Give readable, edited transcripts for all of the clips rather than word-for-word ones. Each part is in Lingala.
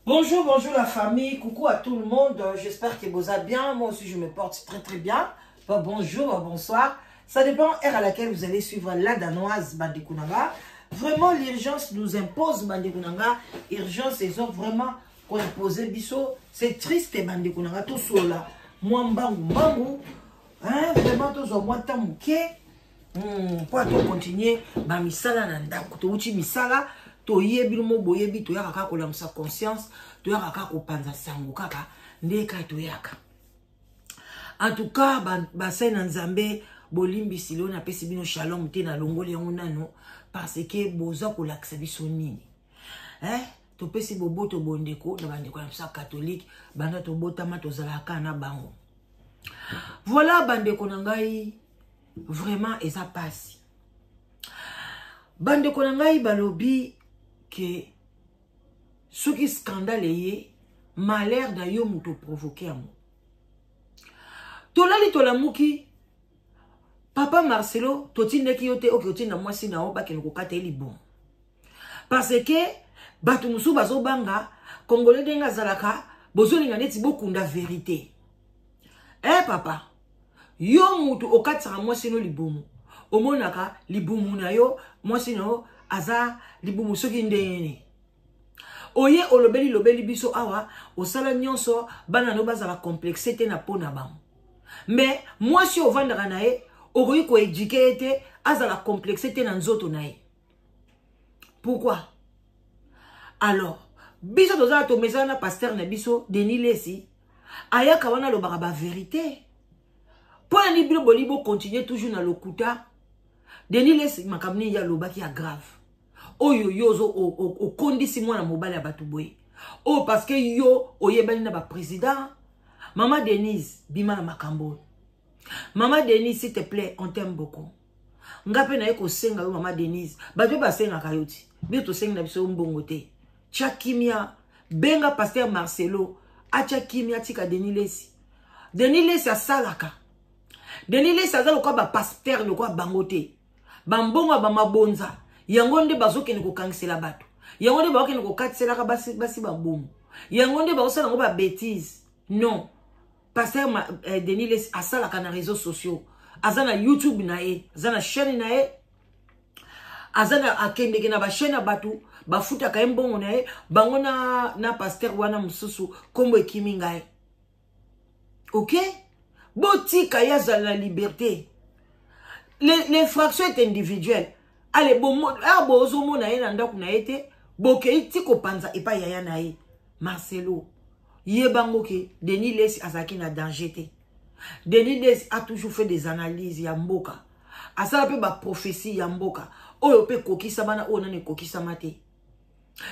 Bonjour, bonjour la famille, coucou à tout le monde, j'espère que vous allez bien, moi aussi je me porte très très bien. Bonjour, bonsoir, ça dépend de l'heure à laquelle vous allez suivre la danoise Bandekunanga. Vraiment l'urgence nous impose Bandekunanga, urgence ils ont vraiment imposé biso, c'est triste Bandekunanga, tout cela, moi mbangu, hein, vraiment tout ça, moi tamouké, pour continuer, bah misala nanda, kuto uchi misala. Toyebi mo boyebi to yaka ko lamsa conscience to yaka ko panza sango kaka ndeka to yaka. En tout cas ba sena nzambe bolimbi silo na pesi bino shalom te na longoli yango nano parce que boza ko laksa biso nini. To pesi boboto bondeko na bandeko lamsa catholique banda to botama to zalaka na bango. Voilà bandeko na ngai vraiment eza pasi. Bandeko na ngai balobi que ce qui scandale est malheur d'ailleurs muto provoqué à moi. Tolali tolamuki papa Marcelo totinde ki yote okotina mwasi na oba ke ngokata eli bon. Parce que batu musu bazo banga congolais denga zalaka bozolinga neti bokunda vérité. Papa yo mutu okatsa mwasi no libumu omonaka libumu na yo mwasi no aza libumu soki ndene oye lobeli biso awa osala nyonso bana no bazala complexité na pona bam mais moi si ovandaka na ye okoyi ko éduquer ete azala complexité na nzoto na ye. Pourquoi? Alors biso tozala to mesana na pasteur na biso Denis Lesi ayaka wana lobaka ba vérité pour ni bilo bolibo continuer toujours na lokuta. Denis Lesi makamni ya lobaki ya grave. Oyo yozo o kondisi mwana mobali ya batu boye. Oh parce que yo oyebani na ba président. Maman Denise bima na makambo. Maman Denise s'il te plaît, on t'aime beaucoup. Ngape na yeko senga yo maman Denise. Bato ba senga kayoti. Bito senga na biso mbongo te. Tia kimia benga pasteur Marcelo. Acha kimia tika Denis Lesi. Denis Lesi asalaka. Denis Lesi azalo kwa ba pasteur lo kwa bangote. Bambonga ba mabonza. Yango nde bazoke ni kokangisela bato. Yango nde bazoke ni kokatisela ka basi bambomu. Yango nde bazosala ngo ba bêtise. Non. Pasteur Denis Lesi asalaka na réseaux sociaux. Azana YouTube na ye, azana chaîne na ye. Azana akendeke na ba chaîne na bato, ba futa ka mbongo na ye, bango na pasteur wana mususu kombo ekimi ngai. OK? Botika ya za la liberté. L'infraction est individuelle. Allez, bon, bozo mo na ye na ndaku na ete, boke iti ko panza epa yaya na ye. Marcelo, yebango ke Denis Lesi azaki na danger te. Denis Lesi a toujours fait des analyses ya mboka. Asala pe ba prophétie ya mboka. Oyo pe kokisa bana o nane kokisa mate.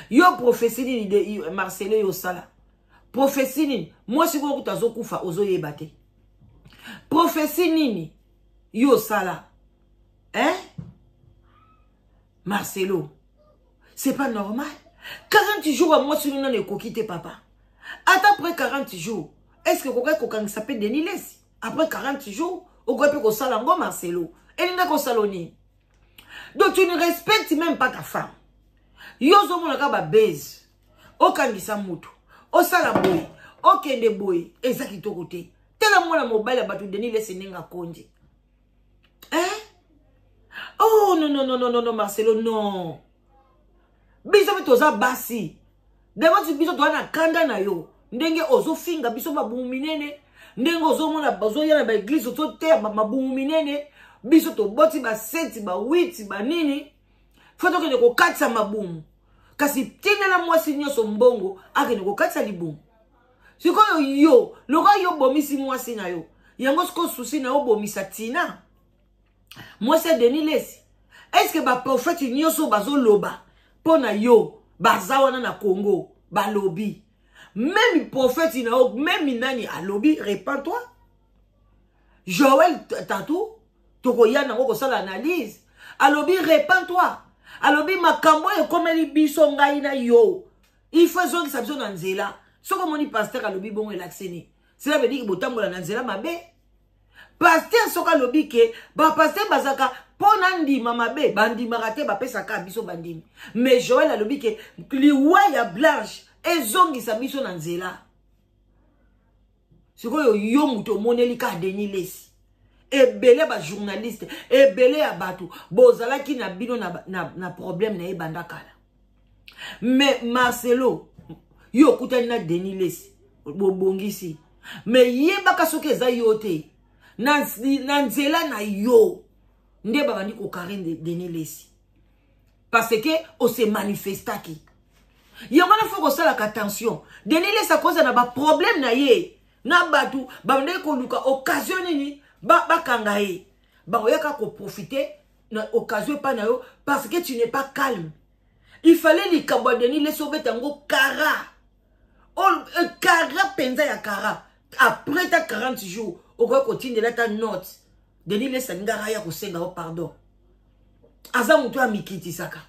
Yo prophétie ni de Marcelo yo sala. Prophétie ni, moi si ko kutazo kufa ozo yebate. Prophétie nini yo sala. Marcelo, c'est pas normal. 40 jours à moi, si nous n'avons pas quitté papa. Après 40 jours, est-ce que quelqu'un s'appelle Denis Lesi? Après 40 jours, on peut qu'on salango Marcelo. Et il n'a qu'au saloni. Donc tu ne respectes même pas ta femme. Yozo mon akaba baise. Aucun de sa moutou. Au salaboy. Aucun de boy. Et ça qui te côté. Tellement la mobile à battu Denis Lesi n'enga kondi. Oh non, Marcelo, non. Biso toza basi. Dema tu biso toana kanda na yo. Ndenge ozo finga biso mabumu minene. Ndenge ozo mona bazo yana ba église ozo te mabumu minene. Biso to boti ba 7 ba 8 ba nini. Foto ke ko katsa mabumu. Kasi tina na mwasi nyoso mbongo ake ko katsa libumu. Siko yo, loka yo bomisi mwasi na yo. Yango sko susi na yo bomisa tina. Moi c'est Denis Lesi. Est-ce que ba prophète nyoso bazo loba pona yo bazawana na Congo ba lobi. Même prophète ina même nani a lobi répands-toi. Joël Tatou toko yana ngoko sala analyse. A lobi répands-toi. A lobi makambo e komeli biso ngai na yo. Il faut zo ki sabzo na nzela. Soko moni pasteur a lobi bon relaxeni. Cela veut dire que botambola na nzela mabe. Pasteur soka lobi ke ba pasteur bazaka pona ndima mabe bandima rate ba pesa ka biso bandimi mais Joël a lobi ke liwa ya blanche ezongisa biso na nzela. Sikoyo yo muto moneli ka Denis Lesi. Ebele ba journaliste, ebele ya batu, bozalaki na bino na problème na ebanda kala. Mais Marcelo, yo kutani na Denis Lesi, bobongisi. Mais yebaka soki eza yo te, na nzela na yo, nde babandi ko Karine Denis Lesi. Parce que on se manifestaki. Yamana faut ko sala attention. Denis Lesi a cause na ba problème na ye. Na batu, babande ko luka occasion nini, ba kangaye. Ba oyaka ko profiter na occasion pa na yo parce que tu n'es pas calme. Il fallait li kabwa Denis Lesi obetango kara. Kara penza ya kara. Après ta 40 jours, au quoi continue là ta note. Denis Lesi ngara ya ko senga o pardon. Aza mutu a mikiti saka.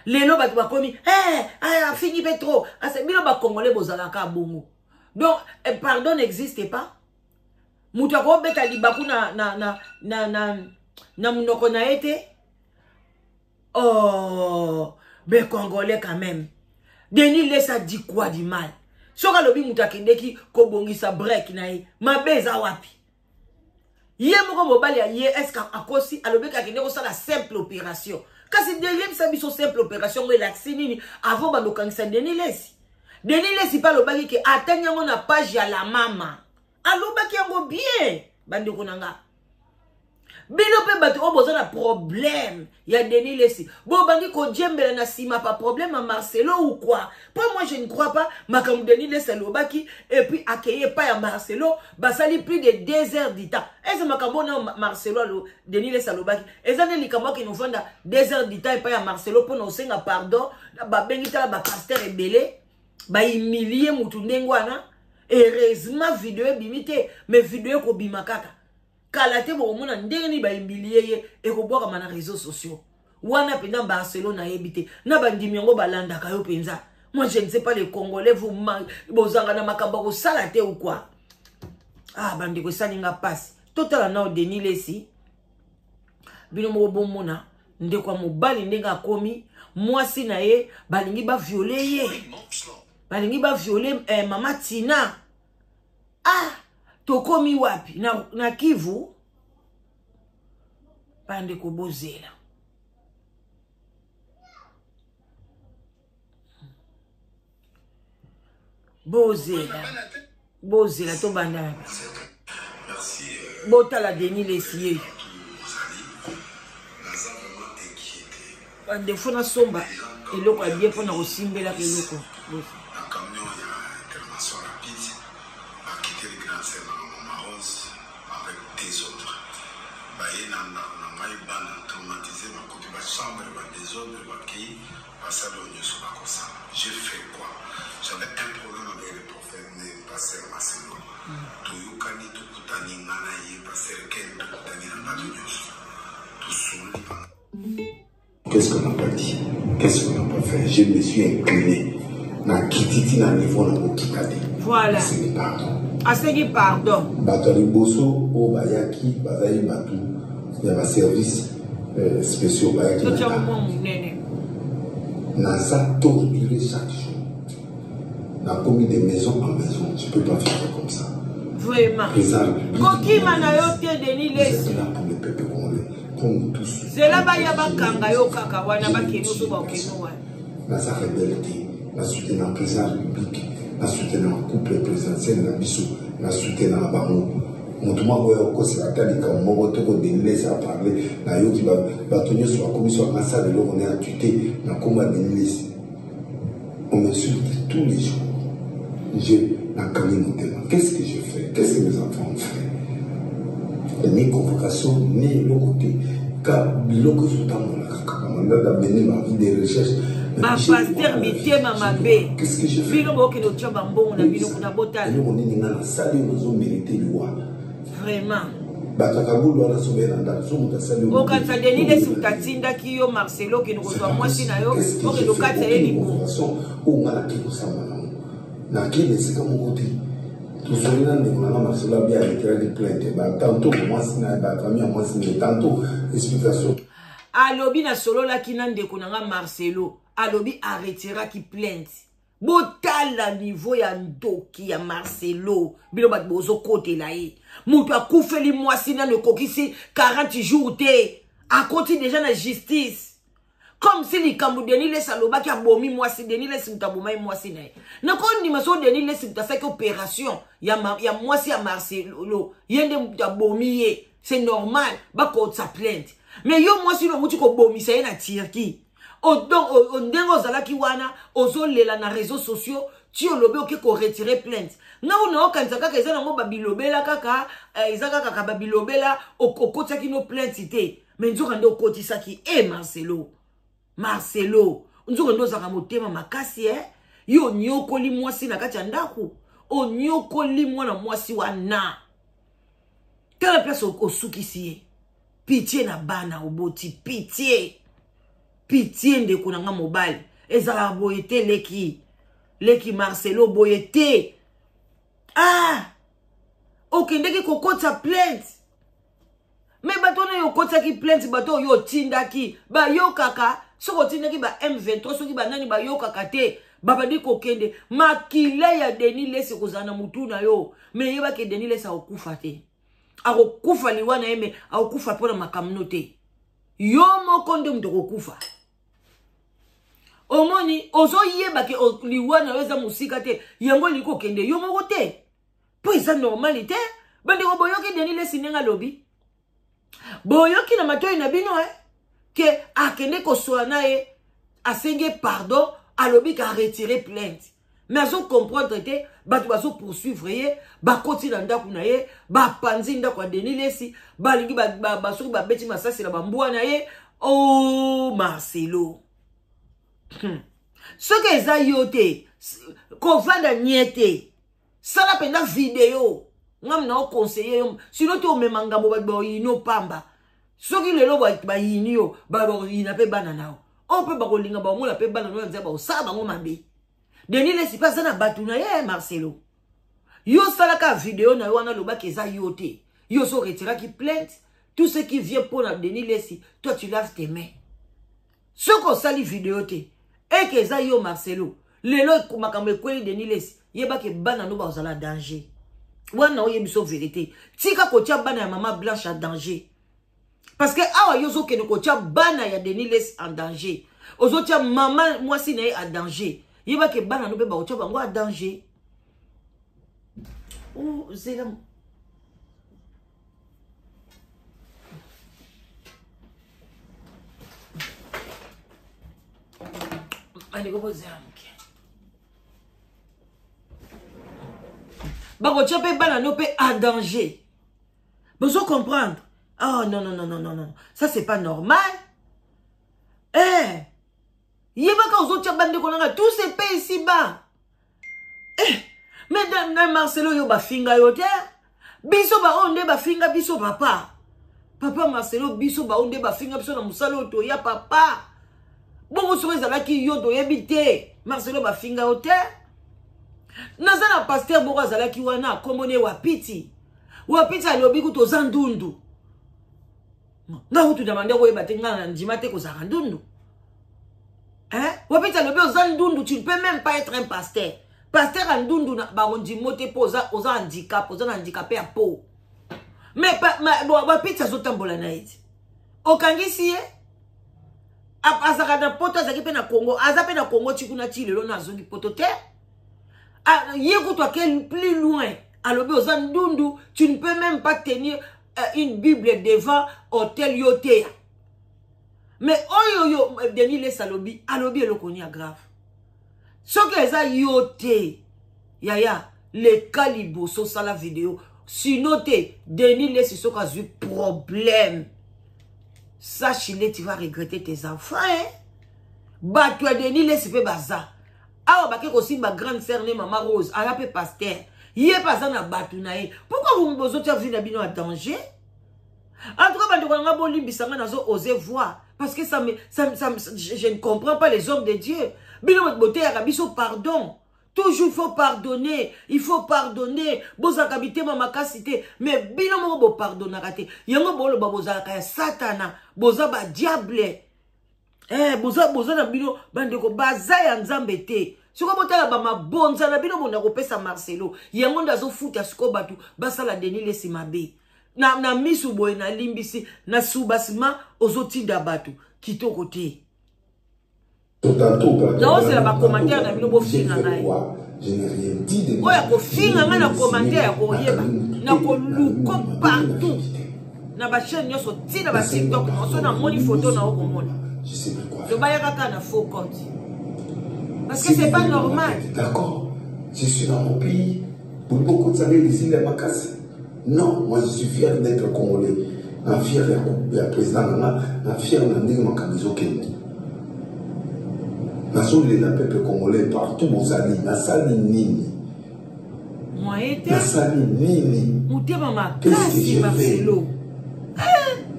Lelo batu bakomi, fini petro. Asa bilo ba congolais bozalaka bongo. Donc pardon n'existe pas. Mutu ko beta libaku na munoko na ete. Oh, ben congolais quand même. Denis Lesi a dit quoi du mal? Soka lobi mutu akendeki ko bongisa break na ye. Mabeza wapi? Ye moko mobali ye eska akosi alobi kakende ko sala simple opération. Kasi Denis Lesi so simple opération ngo laxi nini avant ba lokangisa Denis Lesi. Denis Lesi pa lobaki ke atanya ngo na page ya la mama. Alobaki yango bien bandi konanga. Bino pe batu oboza na problème ya Denis Lesi. Bo bandi ko djembela na sima pas problème à Marcelo ou quoi? Pour moi je ne crois pas makam Denis Lesi lobaki et puis accueillir pas ya Marcelo basali plus de 2 heures du temps. Est-ce makambo na Marcelo Denis Lesi lobaki? Est-ce que ni kamwa ki nous fanda 2 heures du temps et pas ya Marcelo pour nous senga pardon ba bengita ba pasteur ebele ba humilier mutu ndengwana. Heureusement vidéo bimité mais vidéo ko bimakaka. Kalate bo mona ndenge ni ba humilier e ko boka na réseaux sociaux. Wana penda Barcelone ebité na bandimi yango balanda ka yo penza. Moi je ne sais pas les Congolais vous bozanga na makamba ko salate ou quoi. Ah bandi ko salinga passe. Total na Denis Lesi. Bino mo bomona ndeko mobali ndenga komi mwasi na ye balingi ba violer ye. Balingi ba violer mama Tina. Ah tokomi wapi na Kivu pande ko bozela. Bozela to banda. Merci. Botala Denis Lesi. Bande fona somba eloko abie pona osimbela eloko. J'ai fait quoi? J'avais un problème avec le prophète, mais pasteur Marcelo. Toyokani tokutani ngana ye pasteur Ken tokutani na Batunyos. Qu'est-ce qu'on n'a pas dit? Qu'est-ce qu'on n'a pas fait? Je me suis incliné. Na kititi na niveau na bokikade. Voilà. C'est pardon. Asegi pardon. Batali boso o bayaki bazali batu ya ba service spéciaux bayaki. Nasa torturé chaque jour. On a commis de maison en maison. Tu ne peux pas faire comme ça. Vraiment. Coquille Manayote Denis Lesi. C'est là pour le peuple congolais. Pour nous tous. C'est là bas yaba kangayo kakawana bakeno so bakeno. Nasa rebelleté. Na soutenir président public. Na soutenir couple présidentiel na biso. Na soutenir bango. Montuma koya okosi atalika moko toko Denis Lesi a parlé na yoki batonyo sur la commission en salle de on est à tuté na komba Denis Lesi. On m'insulte tous les jours. Je n'ai qu'à mon. Qu'est-ce que je fais? Qu'est-ce que mes enfants ont fait? Ni convocation, ni le côté. Car biloko soutamo la kakamanda da mener ma vie de recherche. Pasteur Mité Mamabé. Qu'est-ce que je fais? Bino boki no tchamba mbongo na bino kuna botala. Nous on est dans la salle nous ont mérité le roi. Vraiment. Batakabulu wana sobela nda somuta sali. Oka tsadeni Lesi utatinda kiyo Marcelo ki nkozwa mwasi na yo. Oke lokata yeli bo. O ngala kiko sama na. Na kile sika mokoti. Tuzolina ndekona na Marcelo bien retiré de plainte. Ba tantôt mwasi na ba famille mwasi na tantôt explication. Alobi na solo la kinande konanga Marcelo. Alobi a retiré ki plainte. Botala niveau ya ndoki ya Marcelo. Bino bat bozo kote la ye. Moutou a koufeli mwasi na ne kokisi 40 jours te. A konti déjà na justice. Comme si les Kamou Denile Saloba qui a bomi mwasi Denile Simtaboma mwasi na ye. Nakon ni maso Denile Simta fait opération. Ya mwasi ya Marcelo. Yende mouta bomi ye. C'est normal. Bako sa plainte. Mais yo mwasi no mouti ko bomi sa ye na Turquie. Ondengo zalaki wana ozo lela na réseaux sociaux ti olobe oke ko retirer plainte nga una okanza kaka ezana ngo babilobela kaka ezaka kaka babilobela okotaki no plainte te mais nzoka ndo okotisaki Marcelo nzoka ndo zaka motema makasi yo nyokoli mwasi na kati ya ndako onyokoli mwana mwasi wana tala place osukisi pitié na bana oboti pitié ndeko nanga mobile ezala boyete leki Marcelo boyete okendeki kokota plainte mais bato na yo kotaki plainte bato yo tindaki ba yo kaka soko tindaki ba M23 soki ba nani ba yo kaka te babadi kokende makile ya Denis Lesi kozana mutu na yo mais yeba ke Denis Lesi akufa te akokufa liwana yeme akufa pona makamno te yo moko nde mto kokufa omoni ozo yeba ke liwana weza musika te yango liko kende yo moko te po isa normalité bande ko boyoki Denis Lesi nenga lobi boyoki na matoyi na bino ke akende ko soana ye asenge pardon alobi ka retirer plainte mais azo comprendre te batu bazo poursuivre ye ba koti na ndaku na ye ba panzi ndaku ya Denis Lesi balingi ba soki ba beti masasi na bambwa na ye Marcelo ce que eza yo te kovanda niete sala penda video ngam na o conseiller yo sinon to memanga bo ba yino pamba soki lelo ba yini yo ba yina pe bana nao o pe ba ko linga ba mola pe bana no nza ba osaba ngo mabe Denis Lesi pas na batu na ye Marcelo yo sala ka video na wana loba keza yo te yo so retira ki plainte tout ce qui vient pour la Denis Lesi toi tu laves tes mains ce qu'on sali vidéo te et que ça yo Marcelo lelo makambe kweli Denis Lesi yeba ke bana no ba osala danger wana o yebiso vérité tika ko tia bana ya maman Blanche en danger parce que awa yo zo ke no ko tia bana ya Denis Lesi en danger ozo tia maman mwasi na ye en danger yeba ke bana no be ba o tia bango en danger oh zela allez go poser amke bako tchape bana no pe en danger besoin comprendre oh non ça c'est pas normal yebaka ozo tcha bande konanga tout se paye ici bas mais dans Marcelo yo ba finga yo te biso ba onde ba finga biso papa Marcelo biso ba onde ba finga biso na musalo to ya papa bon so ezalaki yo to yebite Marcelo ba finga yo te nazana pasteur boko azalaki wana komone wapiti alobi kuto zandundu nga hutu demande ko yeba te nga na ndima te ko zaka ndundu wapiti alobi ozandundu tu ne peux même pas être un pasteur andundu na barondi mote po oza handicap oza na handicapé ya po mais wapiti azotambola na eti okangisi ye azaka na poto azaki pe na Congo aza pe na Congo tikuna ti lelo na azongi poto te Yégo toi quel plus loin. Alors Ndundu, tu ne peux même pas tenir une Bible devant hôtel yoté. Mais yo Denis Lesi alobi le koni grave. Ce que ça yoté yaya les calibos sur ça la vidéo. Sinon Denis Lesi ce qu'a eu problème. Sache-le, tu vas regretter tes enfants. Bah toi Denis Lesi fait bazar. Ah, bah, aussi ma grande sœur, maman Rose, elle a fait pasteur. Il est pas dans batounaï. Pourquoi vous me posez vu la bino en danger? En tout cas, je oser voir. Parce que je ne comprends pas les hommes de Dieu. Bino beauté à biso pardon. Toujours il faut pardonner. Il faut pardonner. Boza kabité mama kasité. Mais bino mo bo pardonner raté. Yango bolo baboza kaya satana. Boza ba diable. Boza na bino bandeko baza ya nzambe te. Siko botala ba mabonza na bino mona kopesa Marcelo. Yango ndazo futa siko batu basala Denis Lesi mabe. Na misu boye na limbisi na subasima ozotinda batu kitoko te. Non, c'est la commentaire na bino bo finga ngai. Je n'ai rien dit de moi. Oya ko finga nga na commentaire ko yeba. Na ko luko partout. Na ba chaîne nyoso tina ba TikTok on na moni photo na oko mona. Je sais plus quoi. Le baya kaka na faux compte. Parce que c'est pas normal. D'accord. Je suis dans mon pays. Pour beaucoup de années ici les vacances. Non, moi je suis fier d'être congolais. Un fier de président Nana, un fier d'Anding Makamizo Kenya. Le peuple congolais partout au Sali, na Sali Nini. Moi, na Sali Nini. Qu'est-ce que j'ai fait?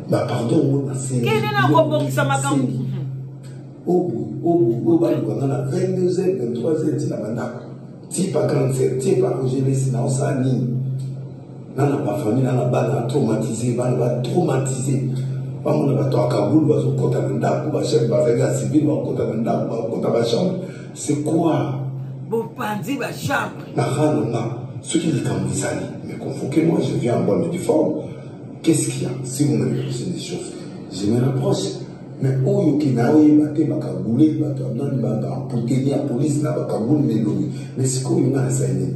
Bah, pardon, on a fait. Quel est le ça m'a on a 22 heures, 23 heures, c'est la mandaque. Si pas 47, si pas Roger Messi, on s'en ligne. Dans la famille, dans la bande, traumatisé, traumatisé. On a pas à Kaboul, on va se compter un dame, on va chercher, on va faire la civile, on va compter un dame, on va compter la chambre. C'est quoi? Bon, pandit la chambre. Ceux qui disent comme ça, mais convoquez-moi, je viens en bas me défendre. Qu'est-ce qu'il y a? Si vous me reprochez des choses, je me reproche. Mais oyo qui n'a pas été bakaboulé, bakaboulé, la police n'a pas bakaboulé, mais c'est quoi il a essayé?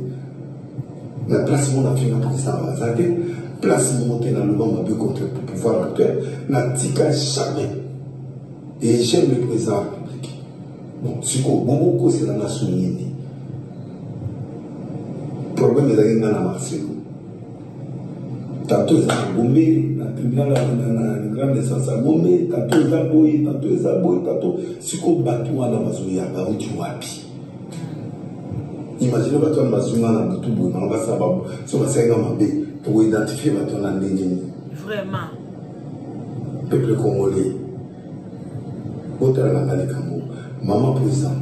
La place mon a fait la police à Mazadé, place mon monté dans le banc m'a contre le pouvoir actuel, n'a tika jamais. Et j'aime le président de la République. Bon, c'est quoi? Bon, c'est la nation unie. Le problème est dans la Marseille. Tantôt ils ont bombé, dans le tribunal, dans la grande naissance à bombé, tantôt ils ont boyé, tantôt si qu'on bat tout à la Mazouya, bah où tu wapi. Imaginez que tu as Mazouya dans le tout bout, on va savoir, si on va s'aider pour identifier ton année. Vraiment. Peuple congolais, autre à la Malécamo, maman président.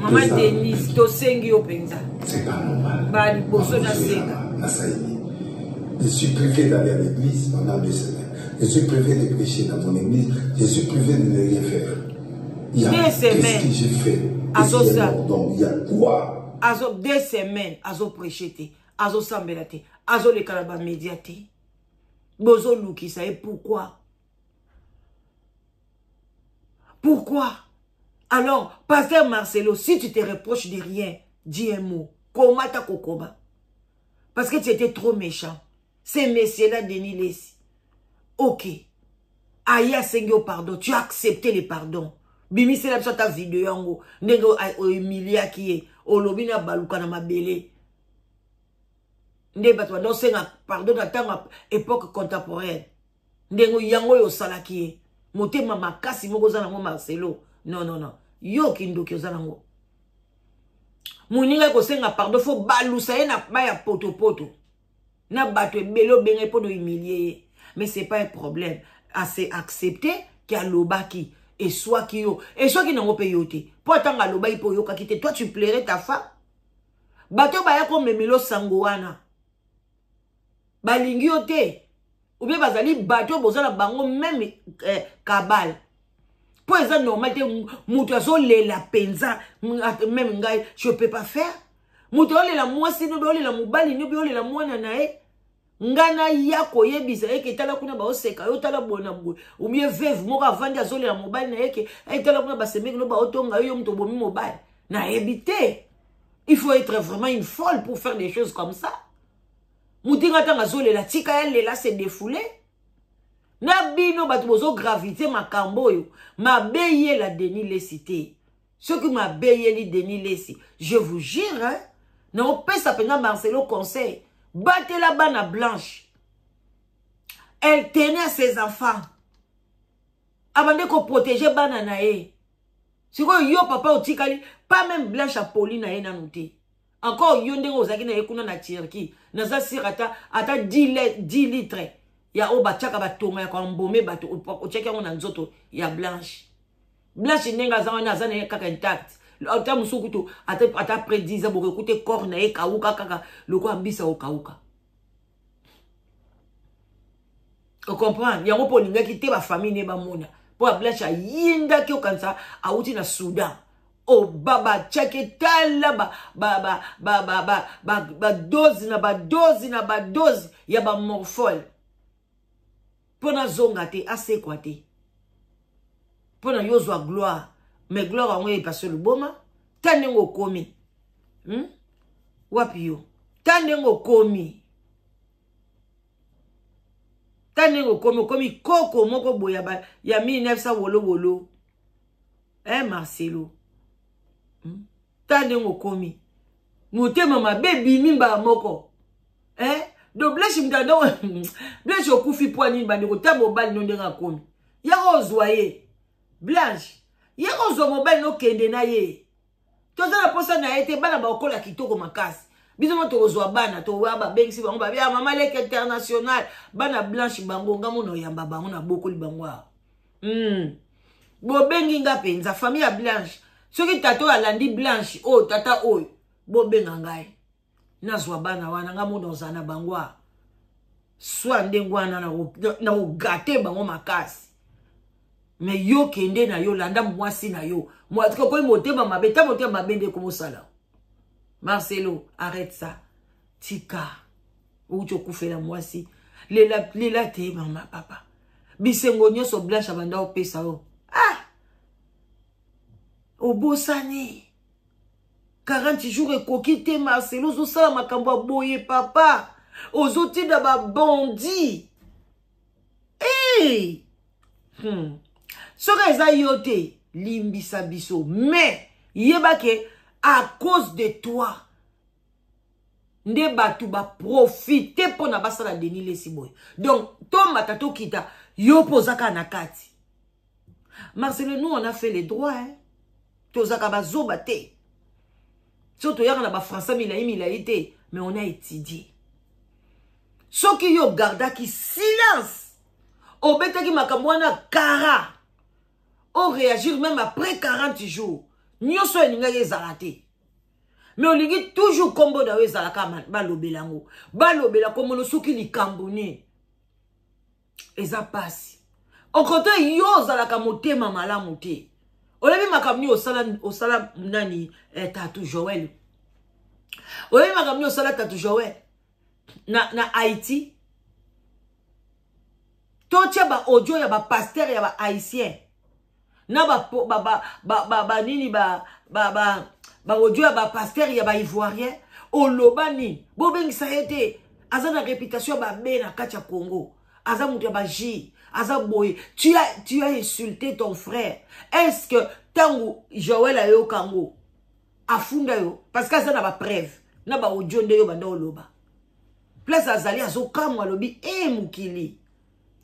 Maman Denise, Tosengi au Penza. C'est pas normal. Bah, il faut se nasser. Je suis privé d'aller à l'église pendant 2 semaines. Je suis privé de prêcher dans mon église. Je suis privé de ne rien faire. Il y a qu'est-ce que j'ai fait? Donc il y a quoi? 2 semaines, azo prêcher, azo sambelate, azo le kalaba médiate. Bozo louki, ça est pourquoi? Pourquoi? Alors, pasteur Marcelo, si tu te reproches de rien, dis un mot. Comment t'as kokoba? Parce que tu étais trop méchant. Ces messieurs-là, Denis Lesi. Ok. Aya Sengyo pardon. Tu as accepté les pardons. Bimi, c'est là sur ta vidéo. Ngo. Nego Emilia qui est. Olobina Baluka na mabele. Ndeba toi. Donc c'est un pardon dans époque contemporaine. Nego yango yo sala qui est. Mote mama kasi moko za nango Marcelo. Non, non, non. Yo kindo ki za nango. Moninga ko senga pardon. Faut balusa na baya poto poto. Na bato belo benge pour nous humilier. Mais c'est pas un problème. C'est accepter qu'il y a l'obaki. Et soit qui yo. Et soit qui n'ont pas payé. Pour tant que l'obaki pour yo kakite. Toi tu plairais ta femme. Bato baya comme memelo sangoana. Balingi yote. Ou bien bazali bato bozala bango même kabal. Pour ça normal te mutazo le la penza même ngai je peux pas faire. Mutole la mwasi no be la mubali no be la mwana nae ngana yako yebisa eke tala kuna ba oseka yo tala bona bo ou bien veuve moko avandi azole la mobali na eke tala kuna ba semeki no ba otonga yo mto bomi mobali na ebité. Il faut être vraiment une folle pour faire des choses comme ça. Mutinga tanga zole la tika elle là se défouler. Na bino batu bozo gravité makambo yo mabeye la Denis Lesi. Ce qui m'a béyé li Denis Lesi, je vous jure, hein, non, pas ça pendant Marcelo conseil. Battez la banne à Blanche. Elle tenait à ses enfants. Avant de qu'on protégeait Bananae. Si vous yo papa au tikali, pas même Blanche à Pauline à Enanoté. Encore yo ndenge ozaki na ekuna na Turquie. Naza sirata ata 10 litres. Ya o bachaka batonga ya kwa mbome bato o cheka ngona nzoto ya Blanche. Blanche nenga zana zana kaka intact. Ata musukutu ata prédisa bo écouter corps na e kauka kaka loko ambisa o kauka. On comprend? Yango po ninga kite ba famille ne ba mona. Po Blanche yinda ki okansa auti na Soudan. O baba tcheke tala dozi na dozi ya ba morphol. Pona zonga te ase kwa te. Pona yozwa gloire. Mais gloire a ngwe passe le boma. Tanengo komi. Wapi yo. Tanengo komi. Tanengo komi koko moko boya ba ya 1900 wolo. Marcelo. Tanengo komi. Mutema mabebi mimba moko. Do Blanche mtado. Blanche okufi poani bandeko tabo bali no ndenga komi. Yako zwaye. Blanche. Yako zo mobile no kende na ye. Toza na posa na ete bana ba okola kitoko makasi. Biso mo to zo bana to wa ba bengisi bango ba ya mama leke international bana Blanche bango ngamo no yamba bango na bokoli bango. Bo bengi nga penza famille ya Blanche. Soki tato alandi Blanche o tata oy bo benga ngai. Nazwa bana wana ngamo no zana bango. Swa ndengwana na ogate bango makasi. Mais yo kende na yo landa mwasi na yo. Moi ko motema mabeta motema mabende comme ça. Marcelo, arrête ça. Tika. Ou tu kufela mwasi. Lela te mama papa. Bisengo nyoso Blanche abanda opesa o. Obosani. 40 jours et kokite Marcelo zo sala makambo boye papa. Ozoti da ba bondi. Soka eza yote limbisa biso. Mais yeba ke à cause de toi nde batu ba profiter pona basala Denis Lesiboy. Donc to matato kita yo pozaka na kati. Marcelo, nous on a fait les droits tozaka bazoba te. Soto yaka na ba français milaïté, mais on a étudié. Soki yo garda ki silence. Obetaki makamwana kara. On réagir même après 40 jours. Nyoso eninga ezalate. Mais on ligi toujours combo da ezalaka balobelango. Balobela comme no soki likamboni. Eza passe. On côté yo zalaka motema malamu te. Olebi makamni osala nani Tatou Joël. Olebi makamni osala Tatou Joël. Na Haïti. Totia ba audio ya ba pasteur ya ba haïtien. Na audio ya ba pasteur ya ba ivoirien. Olobani. Bobeng sa ete. Aza na réputation ba be na kacha Congo. Aza mutu ya ba ji. Aza boye. Tu as insulté ton frère. Est-ce que tango Joël a yo kango afunda yo? Parce que aza na ba preuve. Na ba audio nde yo banda oloba. Place azali azokamwa lobi mukili.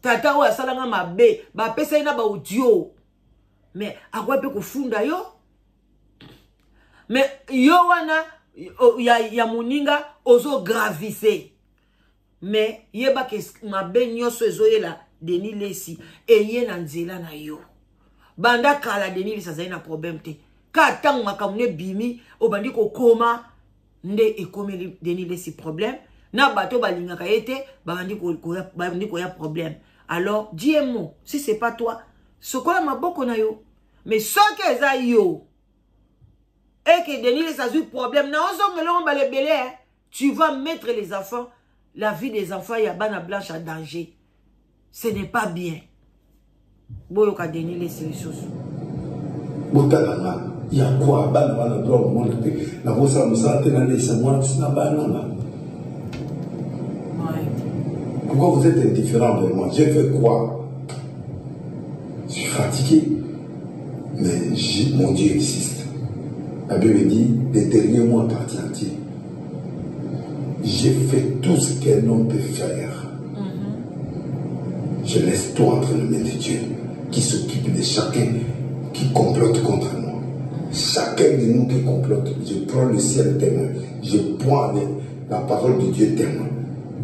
Tata wa salanga mabe ba pesa ina ba audio. Mais akwa pe ko funda yo. Mais yo wana ya muninga ozo gravise. Mais yeba ke mabe nyoso ezoyela Denis Lesi eye na nzela na yo. Banda kala Denis Lesi azali na problème te. Ka tangu makamune bimi obandi ko koma nde ekomi Denis Lesi problème. Na bato balingaka ete bandi ko ya problème. Alors dis un mot, si c'est pas toi, sokola maboko na yo. Mais ce que eza yo et que Denis Lesi a eu problème na ozongelo balebele, tu vas mettre les enfants, la vie des enfants ya bana Blanche en danger. Ce n'est pas bien. Boyoka Denis Lesi lisusu. Botalanga, il y a quoi bana droit au monde na bosa musate na lesa moi na bana. Pourquoi vous êtes indifférent vers moi? J'ai fait quoi? Je suis fatigué. Mais mon Dieu existe. La Bible dit, les derniers mois partie entier. J'ai fait tout ce qu'un homme peut faire. Je laisse tout entre les mains de Dieu, qui s'occupe de chacun qui complote contre moi. Chacun de nous qui complote, je prends le ciel témoin. Je prends la parole de Dieu témoin.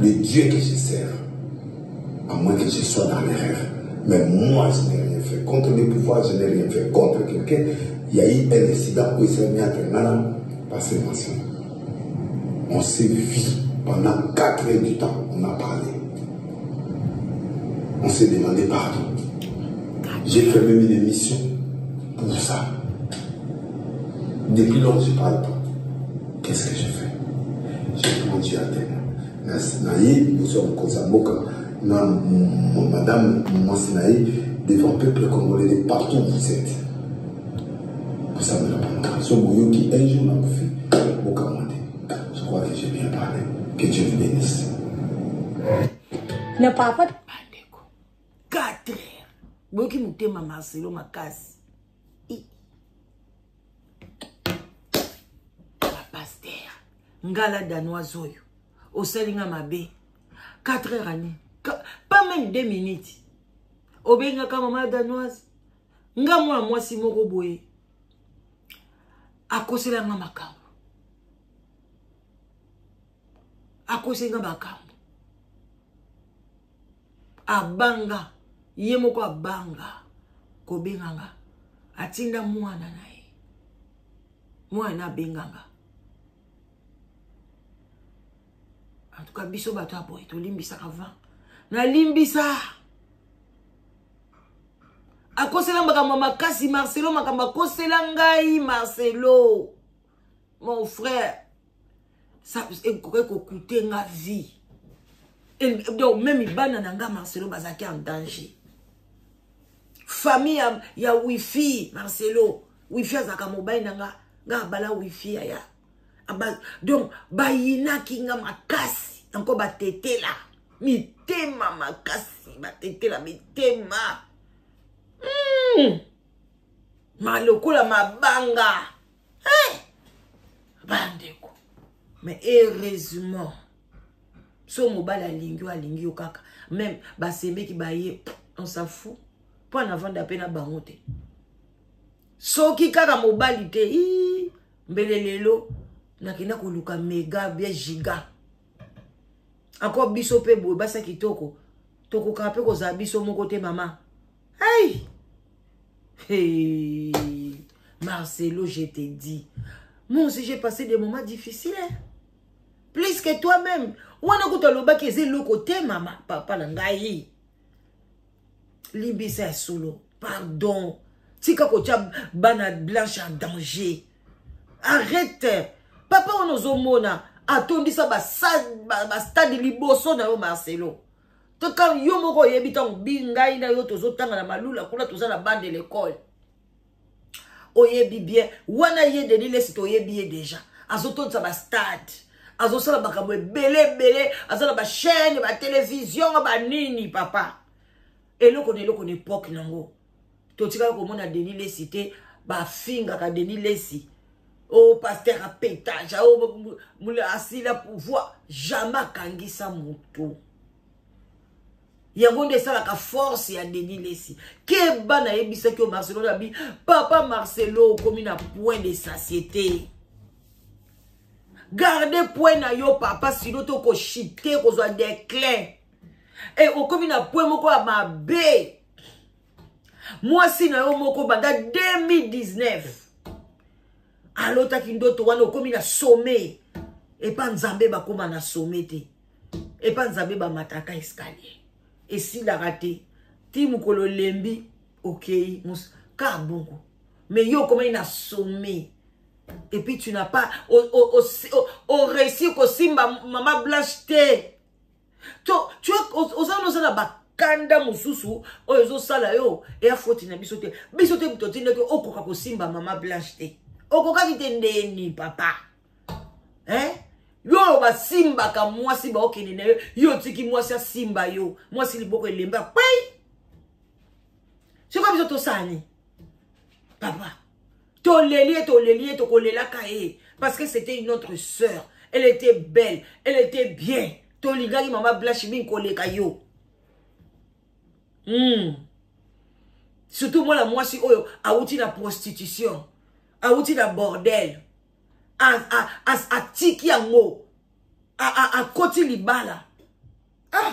Le Dieu que je sers. À moins que je sois dans l'erreur. Mais moi, je n'ai rien fait. Contre les pouvoirs, je n'ai rien fait. Contre quelqu'un, il y a eu un incident où il s'est mis à Grenada par ces mentions. On s'est vu pendant 4 heures du temps. On a parlé. On s'est demandé pardon. J'ai fait même une émission pour ça. Depuis lors, je ne parle pas. Qu'est-ce que je fais? J'ai demandé à terre. Nous sommes comme ça. Madame, moi, c'est devant le peuple congolais de partout où vous êtes. Pour ça, me répondre. Ce bouillon qui un jour m'a fait. Je crois que j'ai bien parlé. Que Dieu vous bénisse. Ne parle pas. 4 heures. Vous qui m'avez ma Marcelo, ma casse. Ma pasteur. Ngala danoise oyo. Au Salinga Mabe. 4 heures année. Pas même 2 minutes. Obenga ka maman danoise. Nga moi si moko boye. Akosela nga makambo. Akosenga makambo. Abanga. Ye moko abanga. Kobenganga. Atinda mwana nae. Mwana benganga. En tout cas, biso bato aboy. To limbisa avant. Na limbisa. Akosela makambo makasi Marcelo makambo akosela ngai Marcelo. Mon frère. Ça coûte ma vie. Et donc même ibana nanga Marcelo bazaki en danger. Famille ya wifi Marcelo, wifi azaka mobile nanga nga bala wifi ya. Donc bayina kinga makasi, encore batetela. Mitema makasi, batetela mitema. Malokola mabanga. Bandeko. Mais heureusement, so mobile alingi o kaka. Même basembe ki baye, on s'en fout. Pas en avant d'appel à bangote. So ki kaka mobile te, mbelelelo, nakina koluka méga bien giga. Encore biso pe bo basa kitoko. Toko kape ko za biso mon côté maman. Hey! Hey! Marcelo, je t'ai dit. Moi aussi j'ai passé des moments difficiles. Hein? Plus que toi-même. Ou on a goûté le bas qui est le côté, maman. Papa, l'angaï. Libisa solo. Pardon. Tika kocha bana blanche en danger. Arrête. Papa, on nous omona. Attondi ça, stade liboso na yo Marcelo. To quand yo moko yebita bingai na yo tozo tanga na malula kuna toza la bande de l'école. Oyebi bien. Wana ye de l'île c'est oyebi déjà. Azoto ça ba stade. Azosala bakamwe belé azala ba chaîne ba télévision ba nini papa eloko époque nango to tika ko mona Denis Lesité ba finga ka Denis Lesi o pasteur a pétage o mule asila pouvoir jamais kangisa mutu yango ndesala ka force ya Denis Lesi ke bana yebisa ki o Marcelo nabi papa Marcelo comme na point de satiété. Gardez point na yo papa sinon to ko chiter ko zo déclin. Et au comme na point moko a mabe. Moi si na yo moko banda 2019. Alors ta kindo to wana comme na sommet. Et pas nzambe ba koma na sommet te. Et pas nzambe ba mataka escalier. Et si la raté, ti mukolo lembi OK, mus ka bongo. Mais yo comme na sommet. Et puis tu n'as pas réussi que simba maman blanche te. Tu as la bakanda mususu ozo sala yo et a faute na bisote. Bisote butotine que okoka ko simba maman blanche te. Okoka kitende ni papa. Hein? Yo ba simba ka moi si ba okene na yo tiki moi si simba yo. Moi si liboko elemba. Pay. C'est comme bisoto sani. Papa. Tolélié, tokolela kae. Parce que c'était une autre sœur. Elle était belle. Elle était bien. Toligari maman blanche bin koleka yo. Surtout moi la moi si oyo a outi la prostitution. A outi la bordel. A tiki yango. A koti libala. Ah.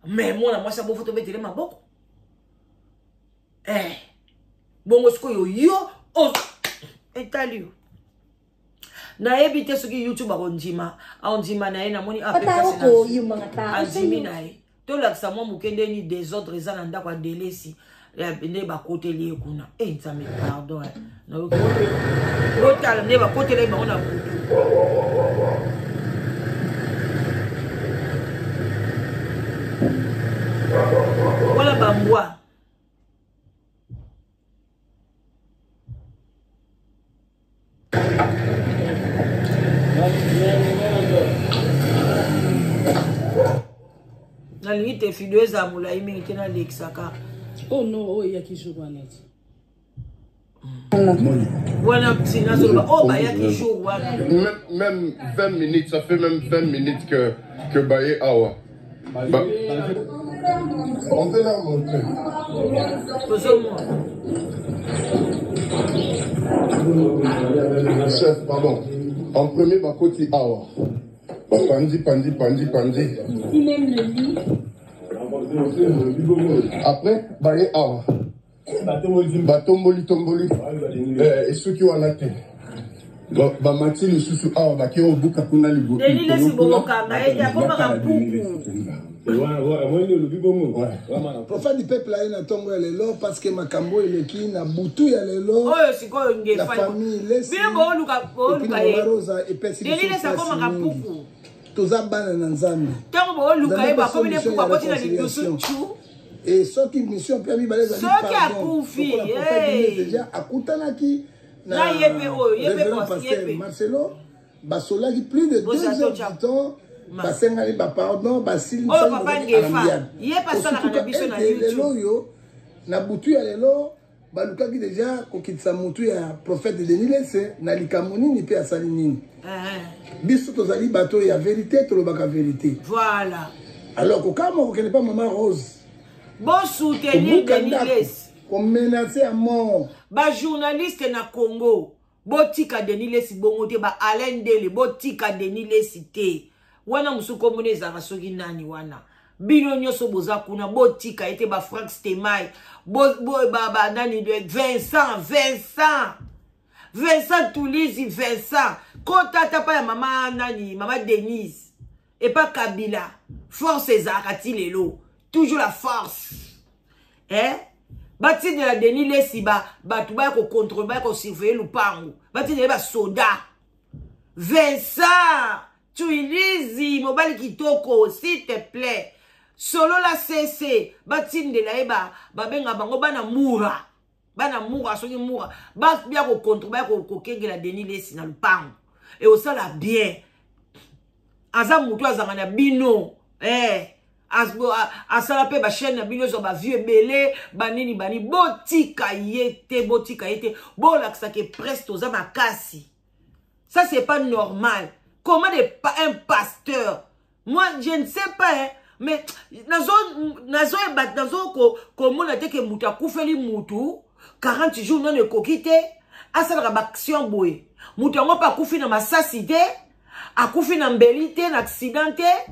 Mais moi la moi ça bon faut tomber télé ma boko. Bon moi yo. Oh, etalio. Na ebite soki YouTube akondima, aondima na ye na moni apeka ko yu manga ta. Azimi na ye. To laksa mo mukende ni désordre za na ndako Delesi. ne ba côté lié kuna ça me pardon na l'autre ne ba côté lié ba on a voilà bambwa na limite fido ezamula imeke na lexaka. Oh non, oh il y a qui joue net. Voilà petit nazo oh bah il y a qui joue même 20 minutes, ça fait même 20 minutes que Baye Awa. On peut la montrer. Chef, pardon. En premier, ma côté Awa. Pandi. Il même le lit. Après, Baye Awa. Batomboli. Et ceux qui ont la tête. Bamati le sous Awa, Baki au Buka Kuna Libo. Prophète du peuple a une tombe à l'élo parce que Makambo et le qui n'a boutou à l'élo. La famille laisse. Et puis Marosa et Pessi. Et ce qui mission permis de déjà à Koutanaki, Marcelo, Basola qui plus de 2 heures du temps, Basengali, pardon, Basile, na boutu ya lelo, baluka qui déjà, kokitsa mutu ya prophète de Denilese, na likamoni ni pe asali nini. Biso tozali bato ya vérité, tolobaka vérité. Voilà. Alors, quand on ne connaît pas Maman Rose, bon soutenir Denilese. Qu'on menace à mort. Ba journaliste na Congo, botika Denilese bongote ba Alain Dele, botika Denilese te. Wana musuko mone zanga soki nani wana. Bino nyoso boza kuna botika ete ba Frank Stemai, ba nani de Vincent Toulizi Vincent. Kota tapa ya mama nani, mama Denise. Et pas Kabila. Force ezakati lelo. Toujours la force. Bati de la Denilese batu ba ko contrôler ba ko surveiller lupango. Bati de ba soda. Vincent Toulizi mobali kitoko s'il te plaît. Solo la CC bati de la eba benga bango bana mura. Bana mura soki mura. Ba bia ko contrôler ba ko kenge la Denilese na lupango. Et au sala bien. Aza mutu azanga na bino. Asala pe ba chaîne na bino zo ba vieux belé banini bani botika yete bo laksa ke presto za makasi. Ça c'est pas normal. Comment un pasteur? Moi je ne sais pas mais nazo ko mona te ke mutu akufeli mutu 40 jours non ekokite asala ba action boye. Mutu ngo pa kufi na masasi te, akufi na mbeli te na accident te.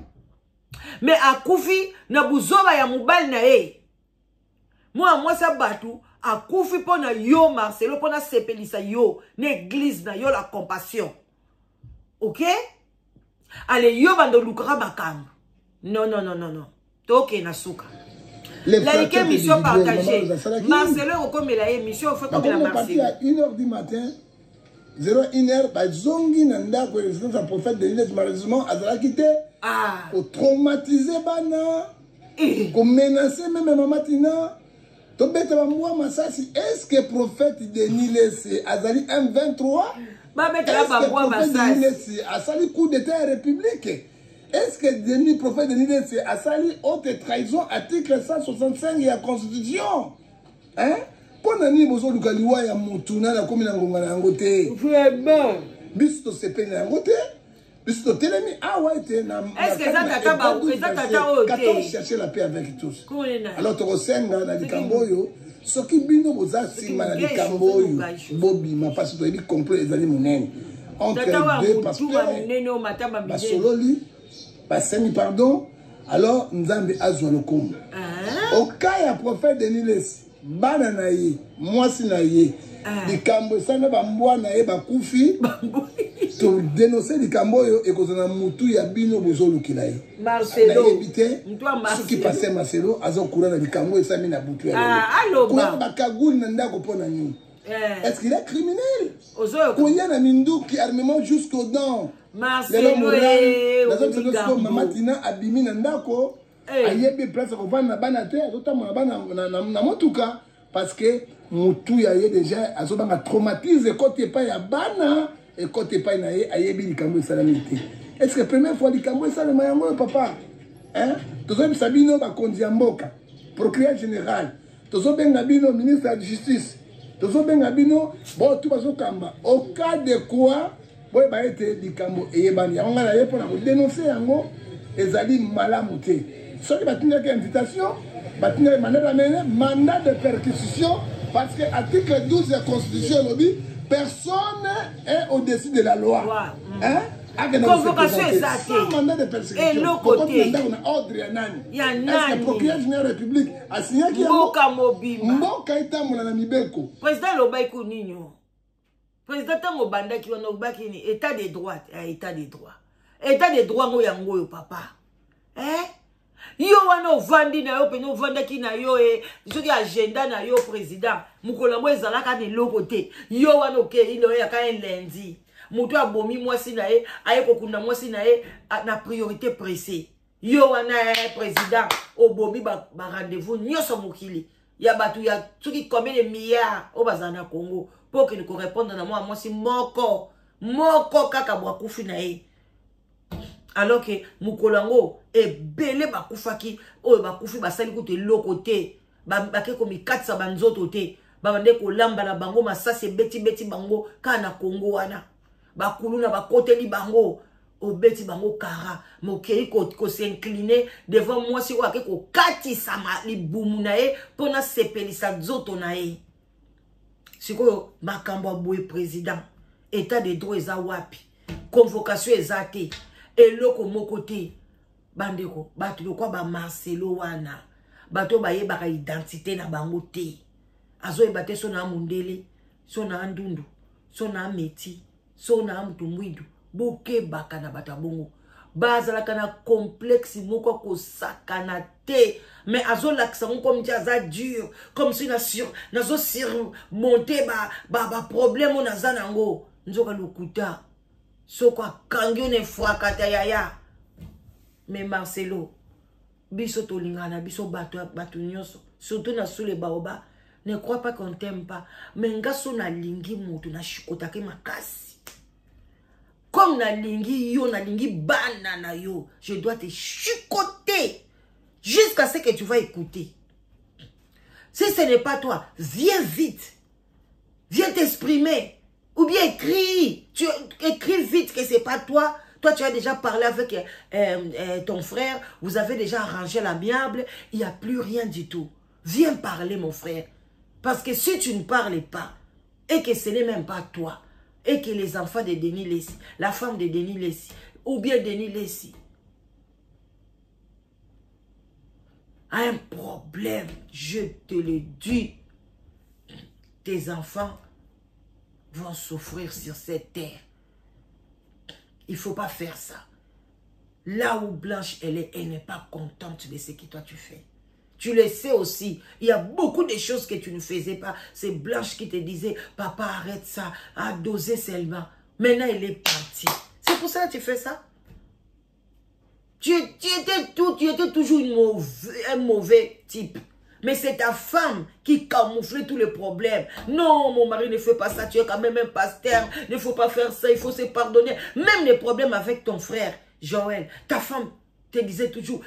Mais akufi na buzoba ya mobile na e. Moi sa batu akufi pona yo Marcelo pona sepelisa yo l'église na yo la compassion. OK? Allez yo bando lukara bakam. Non. Toke na suka. La mission partagée. Marcelo comme la émission faut comme la Marcelo. À 1h du matin 01h ba zongi nanda ko le prophète de Denilese malheureusement a quitté. Pour traumatiser bana, pour menacer même maman Tina. To bete ba mwa masasi. Est-ce que prophète Denilese azali M23? Ba bete ba mwa masasi. Asali coup d'état à République. Est-ce que prophète Denilese asali haute trahison article 165 de la Constitution? Hein? Pona ni bozo lukaliwa ya mutuna na komi na ngonga na ngote. Vraiment. Bisto sepe na ngote. Bisto telemi awa ete na. Est-ce que ça tata o te chercher la paix avec tous. Alors to senga na likamboyo soki bino boza sima na likamboyo bobi mapasi to ebi complet ezali monene. Entre deux pasteurs. Basololi basemi pardon. Alors nzambe azwa lokomo. Au cas ya prophète Denilese bana na ye mwasi na ye likambo sana ba mbwana ye bakufi to dénoncer likambo yo ekozana mutu ya bino bozolukila ye Marcelo. Ce qui passait Marcelo, Azo Koura na Bikambo et Sami na Boutou. Allo. Koura Bakagoul Nanda Koponani. Est-ce qu'il est criminel? Koya na Minduki armement jusqu'aux dents. Marcelo et Mamatina Abimi Nandako. Ayebi place ko vana bana te azotama bana na motuka parce que mutu ya ye déjà azobanga traumatise côté pas ya bana et côté pas na ye ayebi likambo salamité. Est-ce que première fois likambo salama yango papa hein tozo bisabino ba konzi mboka procureur général tozo benga bino ministre de justice tozo benga bino bon tout bazo kamba au cas de quoi boy ba été likambo eyebani yango na ye pour na dénoncer yango ezali malamu te. Ceux qui battent une invitation, battent un mandat de perquisition, parce que l'article 12 de la Constitution dit personne est au-dessus de la loi. Hein? Convocation exacte. Sans mandat de persécution. Et l'autre côté. On a ordre à Nani. Il y a Nani. Est-ce que le procureur général de la République a signé qu'il y a Mboka Mobimba. Mboka Itamu na Mibeko. Président Lobaïko Nino. Président Tango Banda qui va Bakini. État des droits. État des droits. État des droits, Ngoyango, papa. Hein? Yo wana vandi na yo peno vanda ki na yo soki agenda na yo président mukolambo ezalaka ne lokote yo wana oke ilo ya ka lundi mutu abomi mwasi na ye aye kokunda mwasi na ye na priorité pressée yo wana président obomi ba rendez-vous nyoso mokili ya batu ya soki combien de milliards o bazana Congo pour que nous répondre na mwasi moko kaka bwa kufi na ye. Alors que Mukolango est belé bakufaki o bakufi basali kote lokote bake komi 400 banzoto te babande ko lamba la bango masase beti bango kana Congo wana bakuluna bakoteli bango o beti bango kara mokei ko s'incliner devant moi si wa ke ko katisa ma libumu na e pona sepelisa zoto na e siko makambo boye président état de droit eza wapi convocation ezate et loko mokote bandeko bato lokwa ba Marcelo wana bato baye baka identité na bango te azo ebate so na mundele so na ndundu so na meti so na mtumwidu boke baka na batabongo bazalaka na complexe moko ko sakana te mais azo laksa comme ça dur comme si nazo surmonter ba problème na zanango nzoka lokuta Sokwa kangyo ne fwakata yaya. Mais Marcelo, biso tolingana, biso batu nyoso. Surtout na sous les baoba. Ne crois pas qu'on t'aime pas. Mais ngaso na lingi mutu na shikotake makasi. Comme na lingi yo, na lingi banana yo. Je dois te chicoter. Jusqu'à ce que tu vas écouter. Si ce n'est pas toi, viens vite. Viens t'exprimer. Ou bien écris. Tu écris vite que c'est pas toi. Toi, tu as déjà parlé avec ton frère. Vous avez déjà arrangé l'amiable. Il n'y a plus rien du tout. Viens parler, mon frère. Parce que si tu ne parles pas, et que ce n'est même pas toi, et que les enfants de Denis Lessi, la femme de Denis Lessi, ou bien Denis Lessi, a un problème, je te le dis, tes enfants vont souffrir sur cette terre. Il ne faut pas faire ça. Là où Blanche elle est, elle n'est pas contente de ce que toi tu fais. Tu le sais aussi. Il y a beaucoup de choses que tu ne faisais pas. C'est Blanche qui te disait, papa arrête ça, à doser seulement. Maintenant elle est partie. C'est pour ça que tu fais ça. Tu étais toujours un mauvais type. Mais c'est ta femme qui camoufle tous les problèmes. Non, mon mari ne fait pas ça. Tu es quand même un pasteur. Il ne faut pas faire ça. Il faut se pardonner. Même les problèmes avec ton frère, Joël. Ta femme te disait toujours,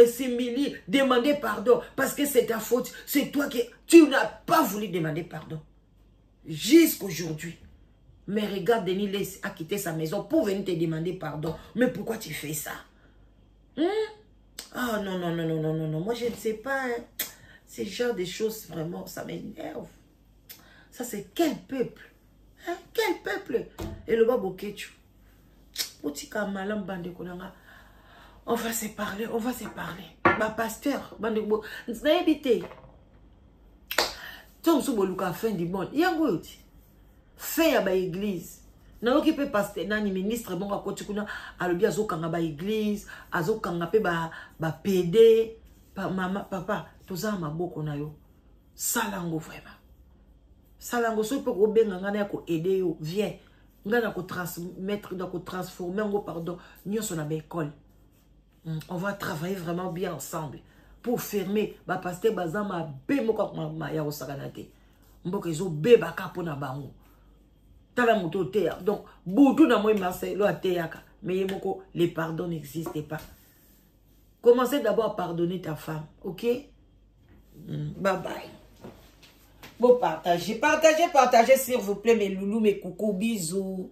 Sémilie, demandez pardon. Parce que c'est ta faute. C'est toi qui... Tu n'as pas voulu demander pardon. Jusqu'aujourd'hui. Mais regarde, Denis Lessi a quitté sa maison pour venir te demander pardon. Mais pourquoi tu fais ça? Ah non, non, non, non, non, non, non. Moi, je ne sais pas. Hein. Ce genre de choses, vraiment, ça m'énerve. Ça, c'est quel peuple? Hein? Quel peuple? Et le babo Ketchou. On va se parler, on va se parler. Ma pasteur, bandeko, n'a habité. Tom Souboluka fin du monde. Yango yoti. Fin à ba église. nayoki pe pasteur nani ministre bongo akoti kuna alobi azokanga ba église azokanga pe ba PD mama papa toza maboko na yo salango vraiment salango so pe ko benga ngana ya ko aider yo viens ngana ko transmettre na ko transformer ngo pardon nyonso na ba école. On va travailler vraiment bien ensemble pour fermer ba pasteur bazama be moko ma ya osakanate mboka ezo be baka pona bango tala moto teya donc boutou na moi Marcelo ateyaka mais yemoko les pardons n'existent pas. Commencez d'abord à pardonner ta femme, ok? Bye bye. Bon, partagez s'il vous plaît mes loulous, mes coucous, bisous.